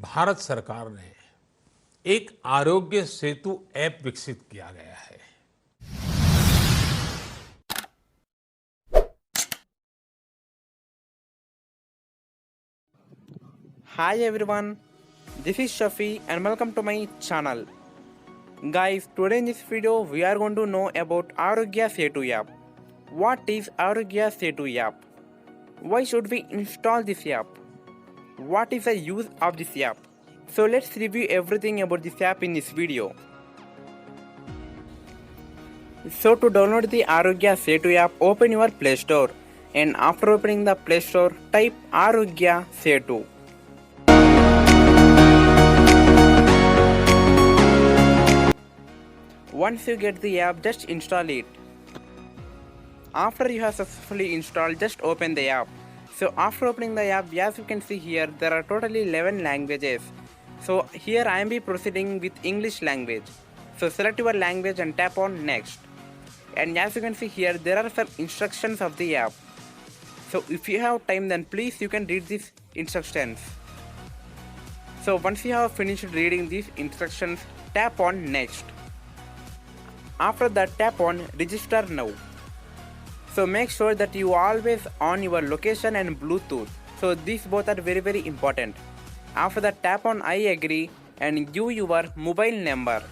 भारत सरकार ने एक आरोग्य सेतु ऐप विकसित किया गया है। Hi everyone, this is Shafi and welcome to my channel. Guys, today in this video we are going to know about Aarogya Setu app. What is Aarogya Setu app? Why should we install this app? What is the use of this app? So let's review everything about this app in this video. So to download the Aarogya Setu app, open your Play Store and after opening the Play Store, type Aarogya Setu. Once you get the app, just install it. After you have successfully installed, just open the app. So after opening the app, as you can see here, there are totally 11 languages. So here I am be proceeding with English language. So select your language and tap on next. And as you can see here, there are some instructions of the app. So if you have time, then please you can read these instructions. So once you have finished reading these instructions, tap on next. After that, tap on register now. So make sure that you always on your location and Bluetooth. So these both are very important. After that, tap on I agree and give your mobile number.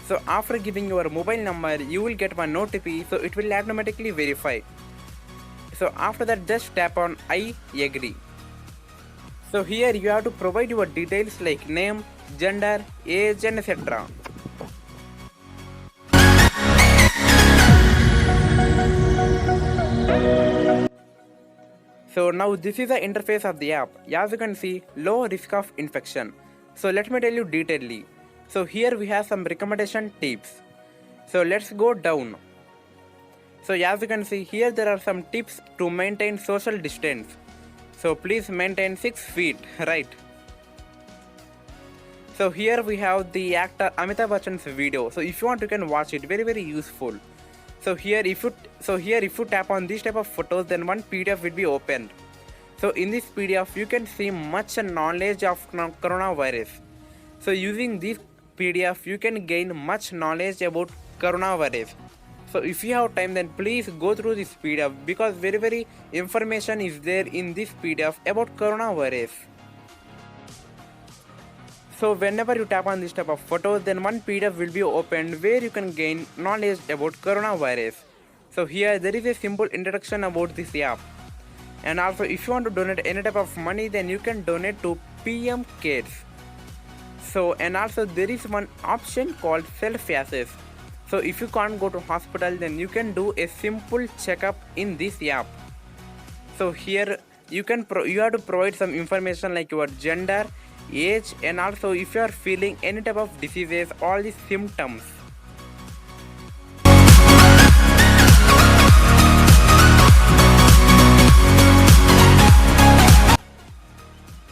So after giving your mobile number, you will get one OTP, so it will automatically verify. So after that, just tap on I agree. So here you have to provide your details like name, gender, age and etc. So now this is the interface of the app. As you can see, low risk of infection. So let me tell you detailedly. So here we have some recommendation tips. So let's go down. So as you can see here, there are some tips to maintain social distance. So please maintain 6 feet, right? So here we have the actor Amitabh Bachchan's video. So if you want, you can watch it. Very useful. So here if you tap on this type of photos, then one PDF will be opened. So in this PDF you can see much knowledge of coronavirus. So using this PDF you can gain much knowledge about coronavirus. So if you have time, then please go through this PDF because very information is there in this PDF about coronavirus. So whenever you tap on this type of photos, then one PDF will be opened where you can gain knowledge about coronavirus. So here there is a simple introduction about this app. And also if you want to donate any type of money, then you can donate to Paytm Cash. So and also there is one option called self access. So if you can't go to hospital, then you can do a simple checkup in this app. So here you have to provide some information like your gender, age and also if you are feeling any type of diseases, all these symptoms.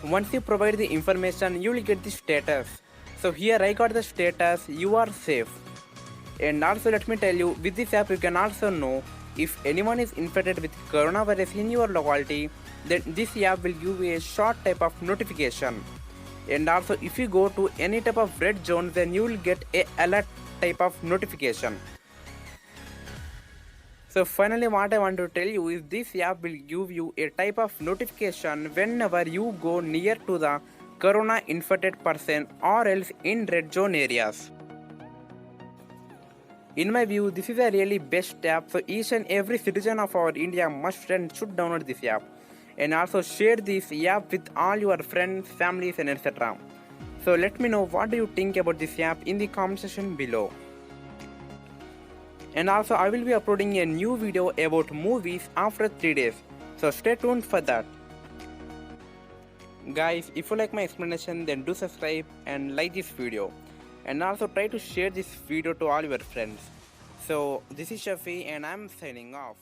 Once you provide the information, you will get the status. So here I got the status, you are safe. And also let me tell you, with this app you can also know if anyone is infected with coronavirus in your locality, then this app will give you a short type of notification. And also if you go to any type of red zone, then you will get a alert type of notification. So finally what I want to tell you is this app will give you a type of notification whenever you go near to the corona infected person or else in red zone areas. In my view, this is a really best app, so each and every citizen of our India must and should download this app. And also share this app with all your friends, families and etc. So let me know what do you think about this app in the comment section below. And also I will be uploading a new video about movies after 3 days. So stay tuned for that. Guys, if you like my explanation, then do subscribe and like this video. And also try to share this video to all your friends. So this is Shafi and I'm signing off.